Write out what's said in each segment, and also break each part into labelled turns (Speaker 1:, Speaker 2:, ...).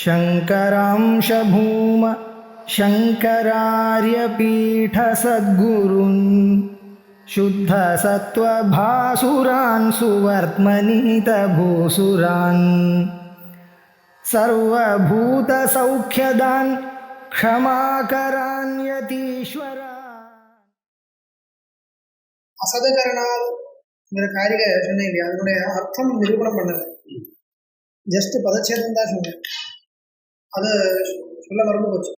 Speaker 1: शङ्करांश भूम शङ्करार्यपीठसद्गुरून् शुद्धसत्त्वभासुरान् सुवर्त्मनीतभूसुरान् सर्वभूतसौख्यदान् क्षमाकरान् यतीश्वरान्.
Speaker 2: அசதகரணாங்கிற காரிகை சொன்னேன் இல்லையா, அதனுடைய அர்த்தம் நிரூபணம் பண்ணல, ஜஸ்ட் பதச்சேதம் தான் சொன்னேன். அது சொல்ல மறந்து போச்சு,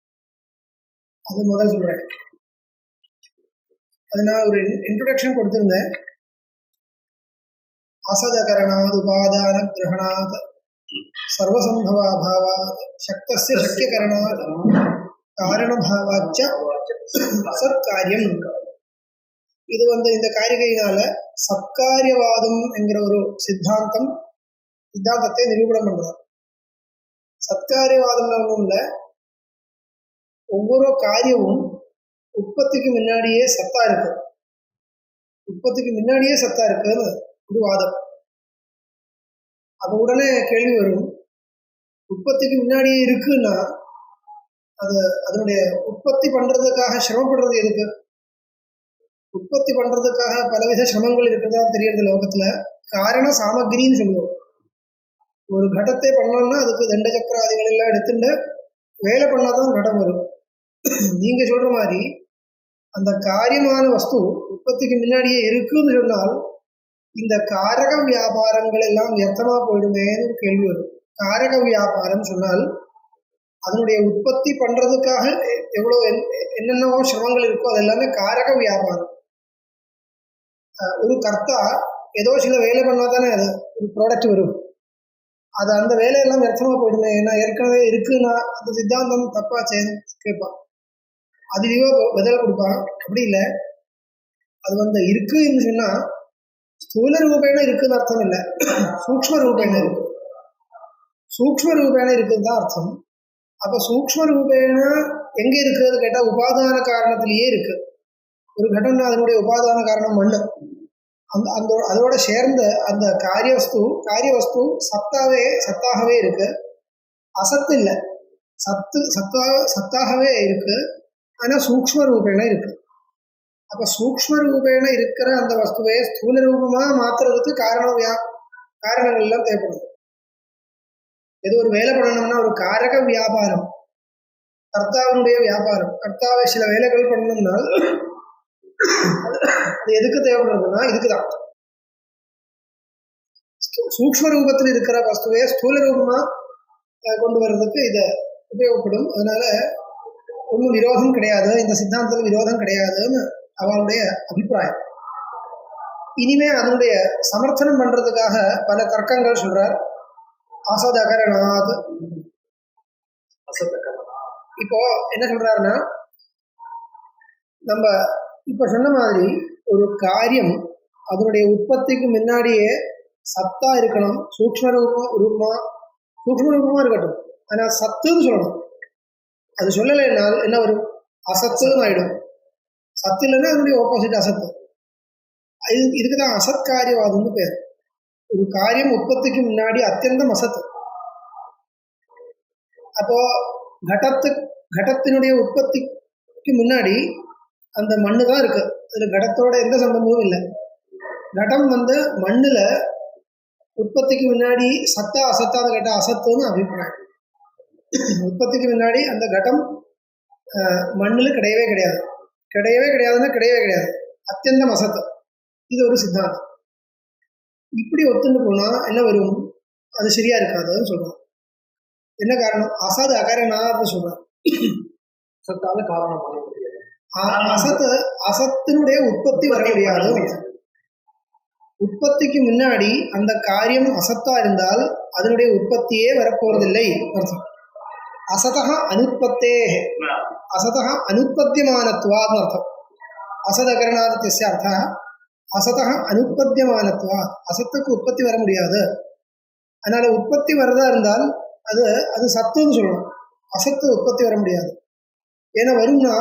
Speaker 2: அது முதல் சொல்றேன். அது நான் ஒரு இன்ட்ரோடக்ஷன் கொடுத்திருந்தேன். அசதகரணாத் உபாதான கிரகணாத் சர்வசம்பவாபாவாத் சக்தஸ்ய சக்கியகரணாத் காரணபாவாச்ச சத்காரியம். இது இந்த காரிகையினால சத்காரியவாதம் என்கிற ஒரு சித்தாந்தத்தை நிரூபணம் பண்றார். சத்காரியவாதம் ஒன்றும் இல்லை, ஒவ்வொரு காரியமும் உற்பத்திக்கு முன்னாடியே சத்தா இருக்கு, உற்பத்திக்கு முன்னாடியே சத்தா இருக்குன்னு ஒரு வாதம். அது உடனே கேள்வி வரும், உற்பத்திக்கு முன்னாடியே இருக்குன்னா அதனுடைய உற்பத்தி பண்றதுக்காக சிரமப்படுறது எதுக்கு? உற்பத்தி பண்றதுக்காக பலவித சிரமங்கள் இருக்கிறதா தெரியறது லோகத்துல. காரண சாமகிரின்னு சொல்லுவோம். ஒரு கடத்தை பண்ணோம்னா அதுக்கு தண்ட சக்கராதிகள் எல்லாம் எடுத்துட்டு வேலை பண்ணாதான் கடம் வரும். நீங்க சொல்ற மாதிரி அந்த காரியமான வஸ்து உற்பத்திக்கு முன்னாடியே இருக்குன்னு சொன்னால் இந்த காரக வியாபாரங்கள் எல்லாம் வியர்த்தமா போயிடுமேன்னு ஒரு கேள்வி வரும். காரக வியாபாரம் சொன்னால் அதனுடைய உற்பத்தி பண்றதுக்காக எவ்வளவு என்னென்னவோ சிரமங்கள் இருக்கோ அது எல்லாமே காரக வியாபாரம். ஒரு கர்த்தா ஏதோ சில வேலை பண்ணா தானே அது ஒரு ப்ராடக்ட் வரும். அது அந்த வேலையெல்லாம் வியர்த்தமா போயிடுமே, ஏன்னா ஏற்கனவே இருக்குன்னா அந்த சித்தாந்தம் தப்பா கேட்பான், அதுலேயோ பதில் கொடுப்பான். அப்படி இல்லை, அது இருக்குன்னு சொன்னா ஸ்தூல ரூபேண இருக்குன்னு அர்த்தம் இல்லை, சூக்ஷ்ம ரூபேண இருக்கு. சூக்ஷ்ம ரூபேண இருக்குன்னு தான் அர்த்தம். அப்ப சூக்ஷ்ம ரூபேண எங்க இருக்குன்னு கேட்டா உபாதான காரணத்திலேயே இருக்கு. ஒரு கடன்னா அதனுடைய உபாதான காரணம் மண்ணு. அதோட சேர்ந்த அந்த காரியவஸ்து சத்தாகவே இருக்கு, அசத்து இல்லை, சத்தாகவே இருக்கு. ஆனா சூக்ஷ்ம ரூபேண இருக்கு. அப்ப சூக்ஷ்ம ரூபேண இருக்கிற அந்த வஸ்துவை ஸ்தூல ரூபமா மாத்துறதுக்கு காரணங்கள் எல்லாம் தேவைப்படுது. ஏதோ ஒரு வேலை பண்ணணும்னா ஒரு காரக வியாபாரம், கர்த்தாவினுடைய வியாபாரம், கர்த்தாவை சில வேலைகள் பண்ணணும்னா அது எதுக்கு தேவைப்படுறதுன்னா இதுக்குதான். சூக்ஷ்ம ரூபத்தில் இருக்கிற வஸ்துவை ஸ்தூல ரூபமா கொண்டு வர்றதுக்கு இதை உபயோகப்படும். அதனால ஒன்றும் விரோதம் கிடையாது, இந்த சித்தாந்தத்தில் விரோதம் கிடையாதுன்னு அவளுடைய அபிப்பிராயம். இனிமே அதனுடைய சமர்த்தனம் பண்றதுக்காக பல தர்க்கங்கள் சொல்றார். அசதகரணாத். இப்போ என்ன சொல்றாருன்னா, நம்ம இப்ப சொன்ன மாதிரி ஒரு காரியம் அதனுடைய உற்பத்திக்கு முன்னாடியே சத்தா இருக்கணும், சூக்ஷ்ம ரூபமா இருக்கட்டும், ஆனா சத்துன்னு சொல்லணும். அது சொல்லலைன்னால் என்ன வரும்? அசத்துன்னு ஆயிடும். சத்து இல்லைன்னா அதனுடைய ஆப்போசிட் அசத்து. இதுக்குதான் அசத்காரியவாதம்னு பேர். ஒரு காரியம் உற்பத்திக்கு முன்னாடி அத்தியந்தம் அசத்து. அப்போ கடத்தினுடைய உற்பத்திக்கு முன்னாடி அந்த மண்ணு தான் இருக்கு, அதுல கடத்தோட எந்த சம்பந்தமும் இல்லை. கடம் மண்ணுல உற்பத்திக்கு முன்னாடி சத்தா அசத்தாத கேட்டா அசத்துன்னு அபிப்பிராயம். உற்பத்திக்கு முன்னாடி அந்த கடம் மண்ணுல கிடையவே கிடையாது, அத்தியந்தம் அசத்து. இது ஒரு சித்தாந்தம். இப்படி ஒத்துண்டு போனா என்ன வரும்? அது சரியா இருக்காதுன்னு சொல்றான். என்ன காரணம்? அசத் அகரணான்னு சொல்றான். சத்தால காரணம் பண்ண முடியாது, அசத்தினுடைய உற்பத்தி வர முடியாது. உற்பத்திக்கு முன்னாடி அந்த காரியம் அசத்தா இருந்தால் அதனுடைய உற்பத்தியே வரப்போறதில்லை அர்த்தம். அசதக அனுப்பத்தியமானத்வான்னு அர்த்தம். அசதகரணாதித்யஸ்ய அர்த்தः அசதக அனுப்பத்தியமானத்வா, அசத்துக்கு உற்பத்தி வர முடியாது. அதனால உற்பத்தி வரதா இருந்தால் அது சத்துன்னு சொல்லணும், அசத்து உற்பத்தி வர முடியாது. ஏன்னா வரும்னா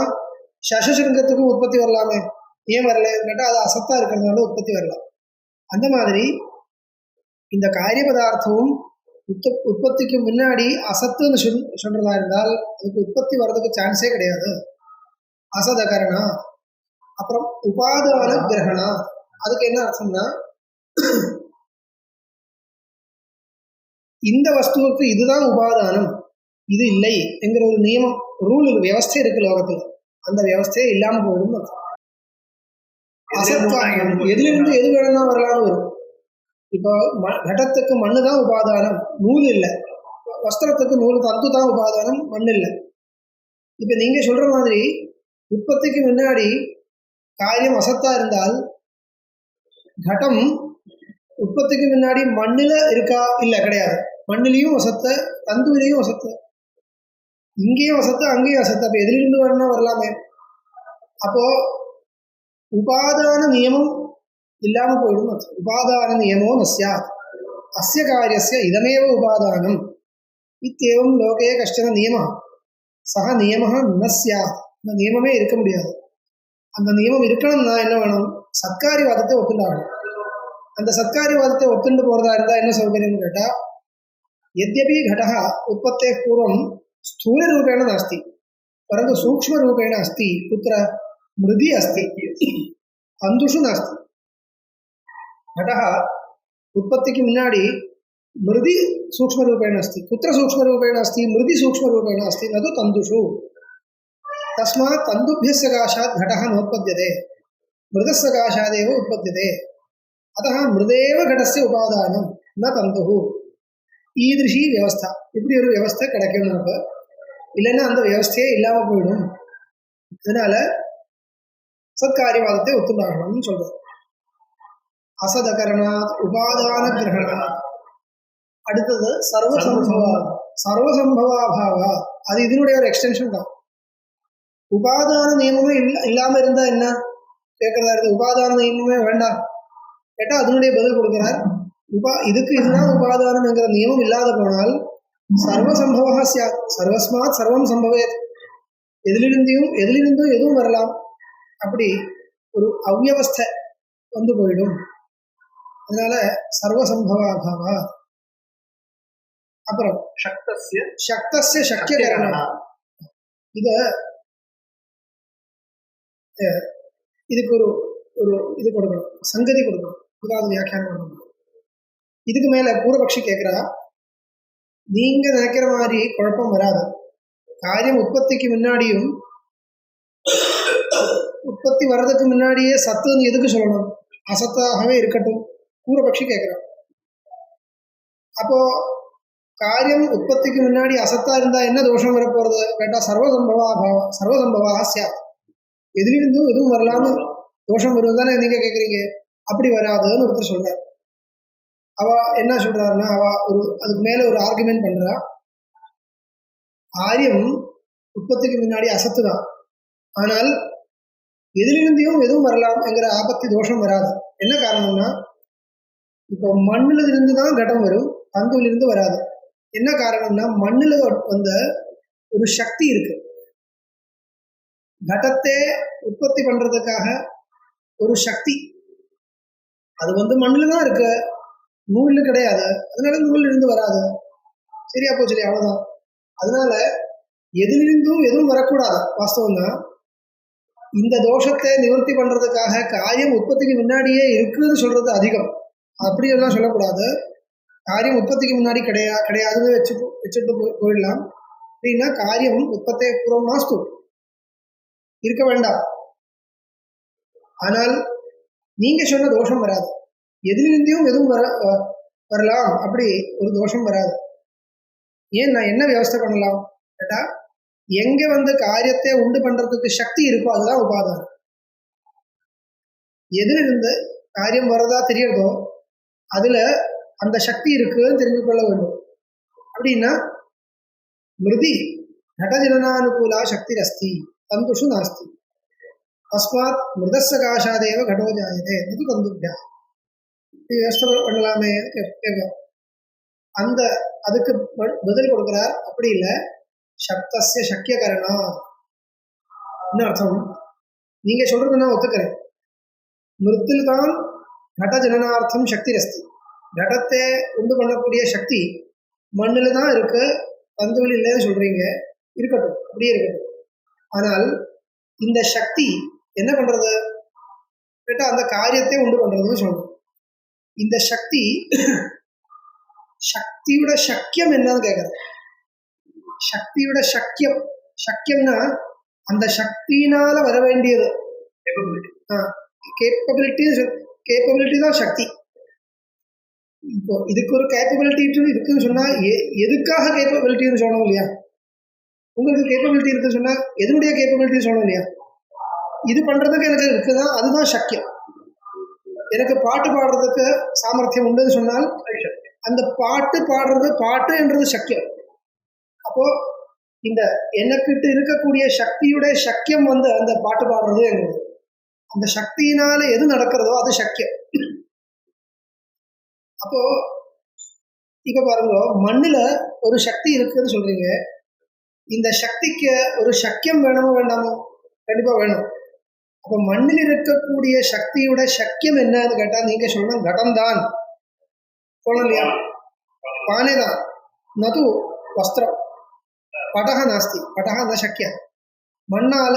Speaker 2: சசசிருங்கத்துக்கும் உற்பத்தி வரலாமே, ஏன் வரல கேட்டால் அது அசத்தா இருக்கிறதுனால உற்பத்தி வரலாம். அந்த மாதிரி இந்த காரிய பதார்த்தமும் உற்பத்திக்கு முன்னாடி அசத்துன்னு சொல்றதா இருந்தால் அதுக்கு உற்பத்தி வர்றதுக்கு சான்ஸே கிடையாது. அசதகரணா. அப்புறம் உபாதான கிரகணா. அதுக்கு என்ன அர்த்தம்னா, இந்த வஸ்துவுக்கு இதுதான் உபாதானம், இது இல்லை என்கிற ஒரு நியமம், ரூல், வியவஸ்தை இருக்கு லோகத்துல. அந்த வியவஸ்தையே இல்லாம போயிடும். அசத்காரணம் எதிலிருந்து எது வேணும்னா வரலாம்னு வரும். இப்போ கடத்துக்கு மண்ணு தான் உபாதானம், நூல் இல்லை. வஸ்திரத்துக்கு நூல், தந்து தான் உபாதானம், மண் இல்லை. இப்போ நீங்க சொல்ற மாதிரி உற்பத்திக்கு முன்னாடி காரியம் அசத்தா இருந்தால் கடம் உற்பத்திக்கு முன்னாடி மண்ணில் இருக்கா? இல்லை, கிடையாது. மண்ணிலையும் வசத்த, தந்துவிலையும் வசத்த, இங்கேயும் வசத்த, அங்கேயும் வசத்த. அப்போ எதிலிருந்து வரணும்னா வரலாமே. அப்போ உபாதான நியமம் இல்லாமல் போயிடும். உபாதான நியமோ நஸ்யாத் அஸ்ய காரியஸ்ய இதமேவ உபாதானம் இத்தேவம் லோகே கஷ்டன நியம சக நியம ந ஸ்யாத். அந்த நியமமே இருக்க முடியாது. அந்த நியமம் இருக்கணும்னா என்ன வேணும்? சத்காரிவாதத்தை ஒத்துண்டாகணும். அந்த சத்காரிவாதத்தை ஒத்துண்டு போகிறதா இருந்தால் என்ன சௌகரியம்னு கேட்டால், यद्यपि घटः उत्पत्तेः पूर्वं स्थूलरूपेण नास्ति परन्तु सूक्ष्मरूपेण अस्ति. कुत्र? मृदि अस्ति, तन्तुषु नास्ति. घटः उत्पत्तिக்கு मुन्नाडि मृदि सूक्ष्मरूपेण अस्ति. कुत्र सूक्ष्मरूपेण अस्ति? मृदि सूक्ष्मरूपेण अस्ति, न तु तन्तुषु. तस्मात् तन्तुभ्यः सकाशात् घटः नोत्पद्यते, मृदः सकाशादेव उत्पद्यते. अतः मृदेव घटस्य उपादानं न तन्तुः. ஈதிருஷி வியவஸ்தா. இப்படி ஒரு வியவஸ்தை கிடைக்கணும் நமக்கு. இல்லைன்னா அந்த வியவஸ்தையே இல்லாமல் போயிடும். அதனால சத்காரியவாதத்தை ஒத்துண்டாகணும்னு சொல்றது. அசதகரணாத் உபாதான கிரகணா. அடுத்தது சர்வசம்பவாபாவா. அது இதனுடைய ஒரு எக்ஸ்டென்ஷன் தான். உபாதான நியமமே இல்லாமல் இருந்தால் என்ன கேட்கறதா இருக்கு? உபாதான நியமமே வேண்டாம் கேட்டால் அதனுடைய பதில் கொடுக்கிறார். இதுக்கு இதுதான் உபாதானம் என்கிற நியமம் இல்லாத போனால் சர்வசம்பவா சியாத், சர்வஸ்மாத் சர்வம் சம்பவேத். எதிலிருந்தும் எதுவும் வரலாம். அப்படி ஒரு அவ்யவஸ்தை வந்து போயிடும். அதனால சர்வசம்பவாபாவா. அப்புறம் சக்தஸ்ய சக்கிய காரணம். இதுக்கு ஒரு இது கொடுக்கணும், சங்கதி கொடுக்கணும், அதாவது வியாக்கியானம் பண்ணணும். இதுக்கு மேல பூர்வபக்ஷி கேட்கிறா, நீங்க நினைக்கிற மாதிரி குழப்பம் வராது. காரியம் உற்பத்திக்கு முன்னாடியும் உற்பத்தி வர்றதுக்கு முன்னாடியே சத்துன்னு எதுக்கு சொல்லணும்? அசத்தாகவே இருக்கட்டும். பூர்வபக்ஷி கேட்கிறான். அப்போ காரியம் உற்பத்திக்கு முன்னாடி அசத்தா இருந்தா என்ன தோஷம் வரப்போறது கேட்டா, சர்வசம்பவா சியாத். எதிலிருந்தும் எதுவும் வரலான்னு தோஷம் வருவது தானே நீங்க கேட்குறீங்க. அப்படி வராதுன்னு ஒருத்தர் சொல்றார். அவ என்ன சொல்றாருன்னா, அதுக்கு மேல ஒரு ஆர்குமெண்ட் பண்றா. காரியம் உற்பத்திக்கு முன்னாடி அசத்து தான், ஆனால் எதிலிருந்தையும் எதுவும் வரலாம் என்கிற ஆபத்தி தோஷம் வராது. என்ன காரணம்னா, இப்போ மண்ணில் இருந்து தான் கடம் வரும், தந்துவிலிருந்து வராது. என்ன காரணம்னா, மண்ணில் வந்த ஒரு சக்தி இருக்கு. கடத்தை உற்பத்தி பண்றதுக்காக ஒரு சக்தி, அது மண்ணில் தான் இருக்கு, நூல் கிடையாது. அதனால நூல் இருந்து வராது. சரியா போச்சு, அவ்வளவுதான். அதனால எதிலிருந்தும் எதுவும் வரக்கூடாது. வாஸ்தவம் தான். இந்த தோஷத்தை நிவர்த்தி பண்றதுக்காக காரியம் உற்பத்திக்கு முன்னாடியே இருக்குன்னு சொல்றது அதிகம். அப்படியெல்லாம் சொல்லக்கூடாது. காரியம் உற்பத்திக்கு முன்னாடி கிடையாதுன்னு வச்சுட்டு போயிடலாம். அப்படின்னா காரியம் உற்பத்தியை பூர்வம் மாஸ்து இருக்க வேண்டாம். ஆனால் நீங்க சொன்ன தோஷம் வராது. எதிலிருந்தையும் எதுவும் வரலாம், அப்படி ஒரு தோஷம் வராது. ஏன் நான் என்ன வியவஸ்தை பண்ணலாம் கேட்டா, எங்க காரியத்தை உண்டு பண்றதுக்கு சக்தி இருக்கோ அதுதான் உபாதானம். எதிலிருந்து காரியம் வரதா தெரியறதோ அதுல அந்த சக்தி இருக்குன்னு தெரிந்து கொள்ள வேண்டும். அப்படின்னா மிருதி கடஜனனானுகூலா சக்தி அஸ்தி, தந்துஷு நாஸ்தி. தஸ்மாத் மிருதஸ்ய காஷாதேவ கடோ ஜாயதே நது தந்துப்யா. வியவஸ்தை பண்ணலாமே கேட்கலாம். அதுக்கு பதில் கொடுக்கிறார். அப்படி இல்லை, சக்தஸ்ய சக்கிய கரணா. என்ன அர்த்தம்? நீங்க சொல்றது நான் ஒத்துக்கிறேன். மிருத்தில் தான் கட ஜனனார்த்தம் சக்தி அஸ்தி. கடத்தை உண்டு பண்ணக்கூடிய சக்தி மண்ணில் தான் இருக்கு, பந்துவில் இல்லைன்னு சொல்றீங்க. இருக்கட்டும், அப்படியே இருக்கட்டும். ஆனால் இந்த சக்தி என்ன பண்றது கேட்டால் அந்த காரியத்தை உண்டு பண்றதுன்னு சொல்லணும். இந்த சக்தியோட சக்கியம் என்னன்னு கேட்குறது. சக்தியோட சக்கியம்னா அந்த சக்தியினால வர வேண்டியது கேப்பபிலிட்டி தான் சக்தி. இப்போ இதுக்கு ஒரு கேப்பபிலிட்டி இருக்குன்னு சொன்னா எதுக்காக கேப்பபிலிட்டின்னு சொல்லணும் இல்லையா? உங்களுக்கு கேப்பபிலிட்டி இருக்குன்னு சொன்னா எதனுடைய கேப்பபிலிட்டின்னு சொல்லணும் இல்லையா? இது பண்றதுக்கு எனக்கு இருக்குதான், அதுதான் சக்கியம். எனக்கு பாட்டு பாடுறதுக்கு சாமர்த்தியம் உண்டுன்னு சொன்னால் அந்த பாட்டு என்றது சக்கியம். அப்போ இந்த எனக்கிட்ட இருக்கக்கூடிய சக்தியுடைய சக்கியம் அந்த பாட்டு பாடுறது என்கிறது. அந்த சக்தியினால எது நடக்கிறதோ அது சக்கியம். அப்போ இப்ப பாருங்க, மண்ணுல ஒரு சக்தி இருக்குன்னு சொல்றீங்க. இந்த சக்திக்கு ஒரு சக்கியம் வேணுமோ வேண்டாமோ? கண்டிப்பா வேணும். அப்போ மண்ணில் இருக்கக்கூடிய சக்தியோட சக்கியம் என்னன்னு கேட்டா நீங்க சொல்லணும் கடம் தான் சொல்லணும் இல்லையா? பானை தான். நது வஸ்திரம். படக நாஸ்தி, படக ந சக்கியம். மண்ணால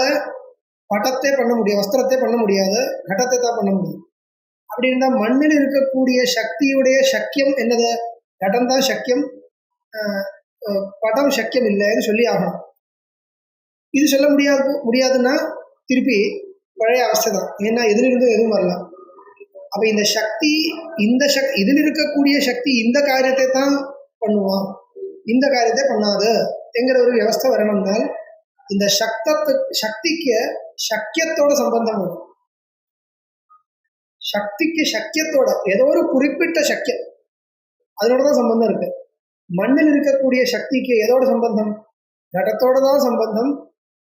Speaker 2: பட்டத்தை பண்ண முடியாது, வஸ்திரத்தை பண்ண முடியாது, கடத்தை தான் பண்ண முடியும். அப்படி இருந்தால் மண்ணில் இருக்கக்கூடிய சக்தியுடைய சக்கியம் என்னது? கடம் தான் சக்கியம், படம் சக்கியம் இல்லைன்னு சொல்லி ஆகணும். இது சொல்ல முடியாதுன்னா திருப்பி பழைய அவஸ்தை தான். ஏன்னா எதிலிருந்தும் எதுவும் வரலாம். அப்ப இந்த சக்தி இதில் இருக்கக்கூடிய சக்தி இந்த காரியத்தை தான் பண்ணுவான், இந்த காரியத்தை பண்ணாது என்கிற ஒரு வியவஸ்தை வரணும்னால் இந்த சக்திக்கு சக்கியத்தோட சம்பந்தம் வரும். சக்திக்கு சக்கியத்தோட ஏதோ ஒரு குறிப்பிட்ட சக்கியம் அதனோட தான் சம்பந்தம் இருக்கு. மண்ணில் இருக்கக்கூடிய சக்திக்கு எதோட சம்பந்தம்? கடத்தோட தான் சம்பந்தம்,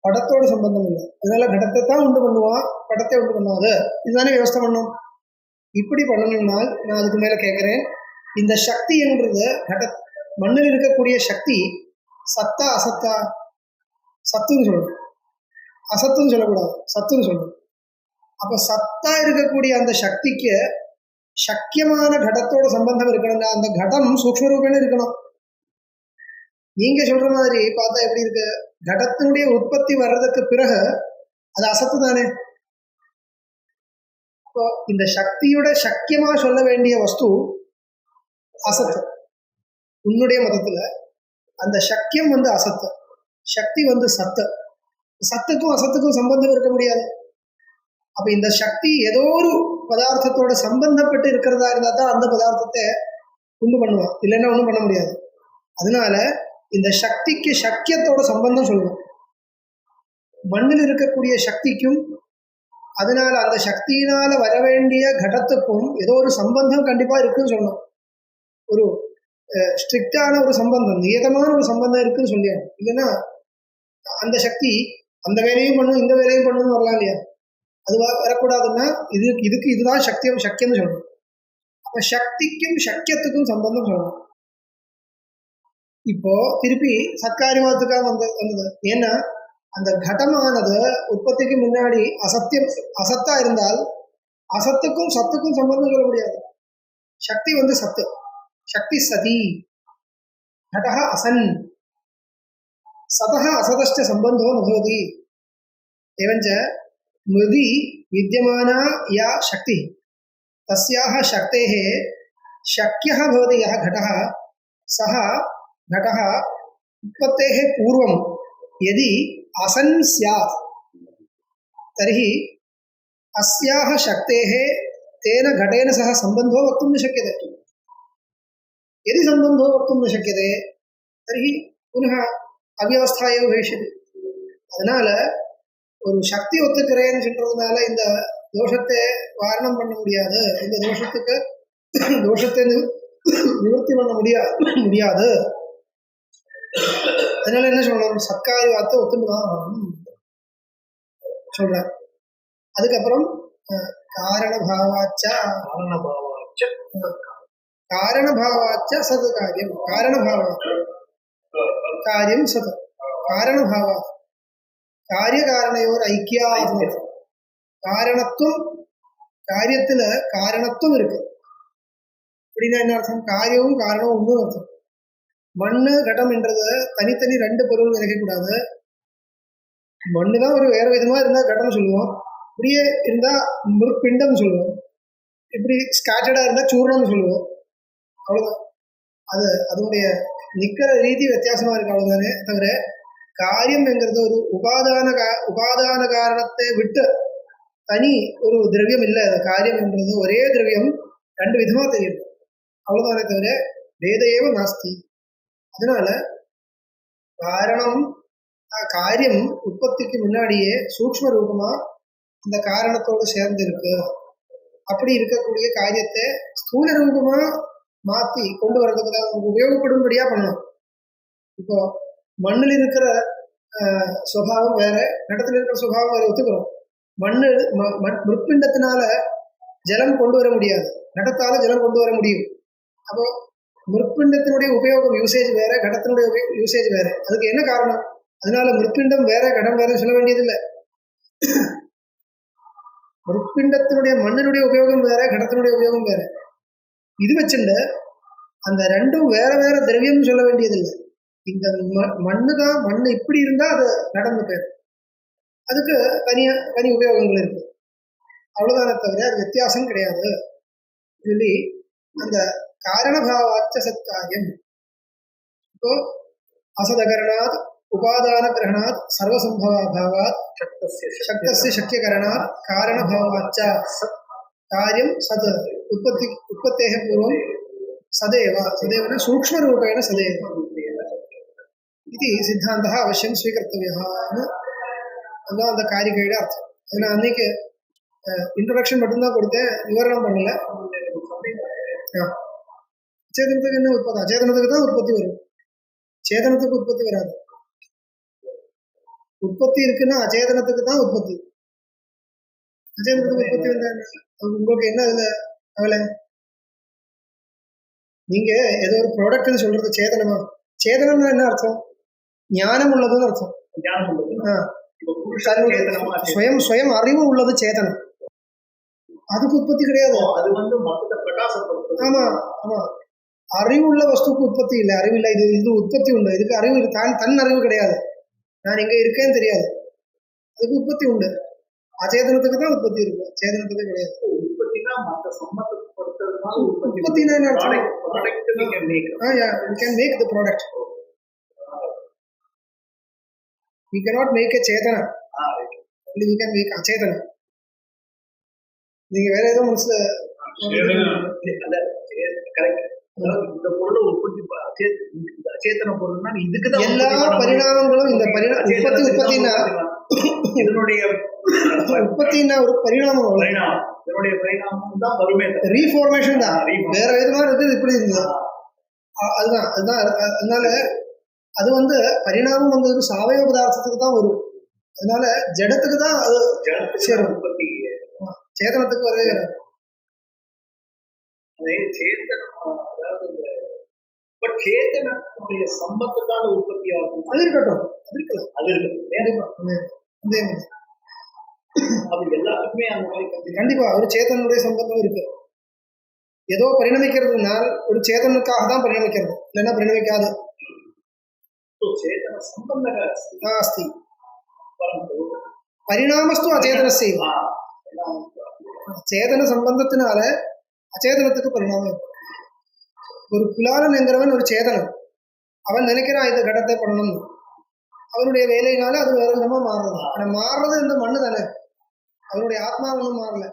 Speaker 2: படத்தோட சம்பந்தம் இல்லை. அதனால கடத்தை தான் உண்டு பண்ணுவான், படத்தை உண்டு பண்ணாது. இதுதானே வியவஸ்தை பண்ணும். இப்படி பண்ணணும்னால் நான் அதுக்கு மேல கேட்கிறேன், இந்த சக்தி என்றது மண்ணில் இருக்கக்கூடிய சக்தி சத்தா அசத்தா? சத்துன்னு சொல்லணும், அசத்துன்னு சொல்லக்கூடாது, சத்துன்னு சொல்லணும். அப்ப சத்தா இருக்கக்கூடிய அந்த சக்திக்கு சக்கியமான கடத்தோட சம்பந்தம் இருக்கணும்னா அந்த கடம் சூக்ஷ்ம ரூபேன இருக்கணும். நீங்க சொல்ற மாதிரி பார்த்தா எப்படி இருக்கு? கடத்தினுடைய உற்பத்தி வர்றதுக்கு பிறகு அது அசத்து தானே. இப்போ இந்த சக்தியோட சக்கியமா சொல்ல வேண்டிய வஸ்து அசத்து. உன்னுடைய மதத்துல அந்த சக்கியம் அசத்து, சக்தி சத்து. சத்துக்கும் அசத்துக்கும் சம்பந்தம் இருக்க முடியாது. அப்ப இந்த சக்தி ஏதோ ஒரு பதார்த்தத்தோட சம்பந்தப்பட்டு இருக்கிறதா இருந்தா தான் அந்த பதார்த்தத்தை உண்டு பண்ணுவான், இல்லைன்னா ஒன்றும் பண்ண முடியாது. அதனால இந்த சக்திக்கு சக்கியத்தோட சம்பந்தம் சொல்லணும். மண்ணில் இருக்கக்கூடிய சக்திக்கும் அதனால அந்த சக்தியினால வர வேண்டிய கடத்துக்கும் ஏதோ ஒரு சம்பந்தம் கண்டிப்பா இருக்குன்னு சொல்லணும். ஒரு ஸ்ட்ரிக்டான ஒரு சம்பந்தம், நியதமான ஒரு சம்பந்தம் இருக்குன்னு சொல்லியா? இல்லைன்னா அந்த சக்தி அந்த வேலையும் பண்ணும் இந்த வேலையும் பண்ணணும்னு வரலாம் இல்லையா? அது வரக்கூடாதுன்னா இதுக்கு இதுதான் சக்கியம்னு சொல்லணும். அப்ப சக்திக்கும் சக்கியத்துக்கும் சம்பந்தம் சொல்லணும். இப்போ திருப்பி சத்காரியத்துக்காக வந்தது. ஏன்னா அந்த கடமானது உற்பத்திக்கு முன்னாடி அசத்தா இருந்தால் அசத்துக்கும் சத்துக்கும் சம்பந்தம் சொல்ல முடியாது. சக்தி சத்து, சக்தி சதி, கடக அசன், சதः असतश्च संबंधो न भवति। एवञ्च मृदि विद्यमाना या शक्ति तस्याः शक्तेः शक्यः भवति यः घटः सः घटः उत्पत्तेः पूर्वं यदि असन् स्यात् तर्हि अस्याः शक्तेः तेन घटेन सह संबंधो वक्तुं न शक्यते। यदि संबंधो वक्तुं न शक्यते तर्हि पुनः अव्यवस्था एव भविष्यति। அதனால ஒரு சக்தி ஒத்துக்கிறேன்னு சொல்றதுனால இந்த தோஷத்தை வாரணம் பண்ண முடியாது, இந்த தோஷத்தை நிவர்த்தி பண்ண முடியாது. அதனால என்ன சொல்லணும்? சத்காரி வார்த்தை ஒத்துணுதான் சொல்ற. அதுக்கப்புறம் காரணபாவாச்ச சத் காரியம், காரியம் சத் காரணபாவா காரியகாரணையோர் ஐக்கியா. காரணத்துவம் காரியத்துல காரணத்துவம் இருக்கு அப்படின்னா என்ன அர்த்தம்? காரியமும் காரணமும் ஒன்றும் அர்த்தம். மண்ணு கடம் என்றது தனித்தனி ரெண்டு பொருள் நினைக்கக்கூடாது. மண்ணு தான் ஒரு வேற விதமா இருந்தா கடம்னு சொல்லுவோம், இப்படியே இருந்தா முற்பிண்டம் சொல்லுவோம், இப்படி ஸ்கேட்டர்டா இருந்தா சூர்ணம்னு சொல்லுவோம். அவ்வளவுதான். அது அதனுடைய நிக்கிற ரீதி வித்தியாசமா இருக்கு, அவ்வளவுதானே தவிர காரியம் என்கிறது ஒரு உபாதான காரணத்தை விட்டு தனி ஒரு திரவியம் இல்லை. காரியம் என்றது ஒரே திரவியம் ரெண்டு விதமா தெரியுது, அவ்வளவுதானே தவிர வேதையேவ நாஸ்தி. அதனால காரணம் காரியம் உற்பத்திக்கு முன்னாடியே சூக்ஷ்ம ரூபமா இந்த காரணத்தோடு சேர்ந்து இருக்கு. அப்படி இருக்கக்கூடிய காரியத்தை ஸ்தூல ரூபமா மாத்தி கொண்டு வர்றதுக்கு தான் உபயோகப்படும்படியா பண்ணணும். இப்போ மண்ணில் இருக்கிற சுபாவம் வேற, நடத்துல இருக்கிற சுபாவம் வேற ஒத்துக்கிறோம். மண்ணு முற்பிண்டத்தினால ஜலம் கொண்டு வர முடியாது, நடத்தால ஜலம் கொண்டு வர முடியும். அப்போ முற்பிண்டத்தினுடைய உபயோகம் யூசேஜ் வேற, கடத்தினுடைய யூசேஜ் வேற. அதுக்கு என்ன காரணம்? அதனால முற்பிண்டம் வேற கடம் வேற சொல்ல வேண்டியதில்லை. முற்பிண்டத்தினுடைய மண்ணினுடைய உபயோகம் வேற, கடத்தினுடைய உபயோகம் வேற. இது வச்சுட்டு அந்த ரெண்டும் வேற வேற திரவியம்னு சொல்ல வேண்டியதில்லை. இந்த மண்ணு தான், மண்ணு இப்படி இருந்தா அது நடந்து போயிடும், அதுக்கு தனி உபயோகங்கள் இருக்கு, அவ்வளவுதானே தவிர அது வித்தியாசம் கிடையாது சொல்லி அந்த காரணபாவாச்ச சத்காரியம். இப்போ அசதகரணாத் உபாதான கிரகணாத் சர்வசம்பவாபாவாத் சக்தஸ்ய சக்கியகரணாத் காரணபாவாச்ச காரியம் சத் உற்பத்தேக பூர்வம் சதேவன சூக்ஷ்மரூபேண சதேவ இது சித்தாந்தः அவசியம் ஸ்வீகர்த்தவ்யः. அதுதான் அந்த காரிகையோட அர்த்தம். அது நான் அன்னைக்கு இன்ட்ரடக்ஷன் மட்டும்தான் கொடுத்தேன், விவரணம் பண்ணல. அச்சேதனத்துக்கு என்ன உற்பத்தி? அச்சேதனத்துக்கு தான் உற்பத்தி வரும், சேதனத்துக்கு உற்பத்தி வராது. உற்பத்தி இருக்குன்னா அச்சேதனத்துக்கு தான் உற்பத்தி. அச்சேதனத்துக்கு உற்பத்தி வந்தா உங்களுக்கு என்ன அதுல கவலை? நீங்க ஏதோ ஒரு ப்ராடக்ட்னு சொல்றது சேதனமா? சேதனம்னா என்ன அர்த்தம்? ஞானம் உள்ளதுன்னு அர்த்தம். சுயம் அறிவு உள்ளது சேதனம், அதுக்கு உற்பத்தி கிடையாது. ஆமா ஆமா, அறிவு உள்ள வஸ்துக்கு உற்பத்தி இல்லை, அறிவு இல்லை. இது உற்பத்தி உண்டு, இதுக்கு அறிவு தன் அறிவு கிடையாது, நான் எங்க இருக்கேன்னு தெரியாது, அதுக்கு உற்பத்தி உண்டு. அச்சேதனத்துக்கு தான் உற்பத்தி இருக்கு, சேதனத்துக்கு கிடையாது. உற்பத்தினா என்ன அர்த்தம்? You can make the product. We cannot make a chetana. Only we can make achetana. நீங்க வேற ஏதோ மனசுல
Speaker 3: இந்த பொருளை உற்பத்தி அச்சேதன பொருள்னா இதுக்குதான்
Speaker 2: எல்லா பரிணாமங்களும் இந்த உற்பத்தினா
Speaker 3: இதனுடைய
Speaker 2: உற்பத்தினா ஒரு பரிணாமம்,
Speaker 3: இதனுடைய பரிணாமம் தான் வருமே,
Speaker 2: ரீஃபார்மேஷன் தான். வேற விதமா இருக்குது, இப்படி இருந்தது, அதுதான். அதனால அது பரிணாமம் வந்தது சாவயவ பதார்த்தத்துக்கு தான் வரும். அதனால ஜடத்துக்கு தான் அது சேரும், சேதனத்துக்கு வரவே வராது.
Speaker 3: சேதனுடைய சம்பந்தத்தான உற்பத்தி ஆகும்.
Speaker 2: அது இருக்கட்டும், அது இருக்கலாம்,
Speaker 3: அது எல்லாத்துக்குமே அந்த மாதிரி
Speaker 2: கண்டிப்பா ஒரு சேதனுடைய சம்பந்தம் இருக்கு. ஏதோ பரிணமிக்கிறதுனால் ஒரு சேதனுக்காக தான் பரிணமிக்கிறது, இல்லைன்னா பரிணமிக்காது. अस्ति परिणामस्तु अचेतनस्यैव. சேதன சம்பந்தத்தினால அச்சேதனத்துக்கு பரிணாமம். ஒரு குலாலன் என்கிறவன் ஒரு சேதனம், அவன் நினைக்கிறான் இந்த கடத்தை பண்ணணும்னு, அவனுடைய வேலையினால அது வேற விதமா மாறுறது. ஆனா மாறுறது இந்த மண்ணு தானே, அவனுடைய ஆத்மா ஒன்றும் மாறல.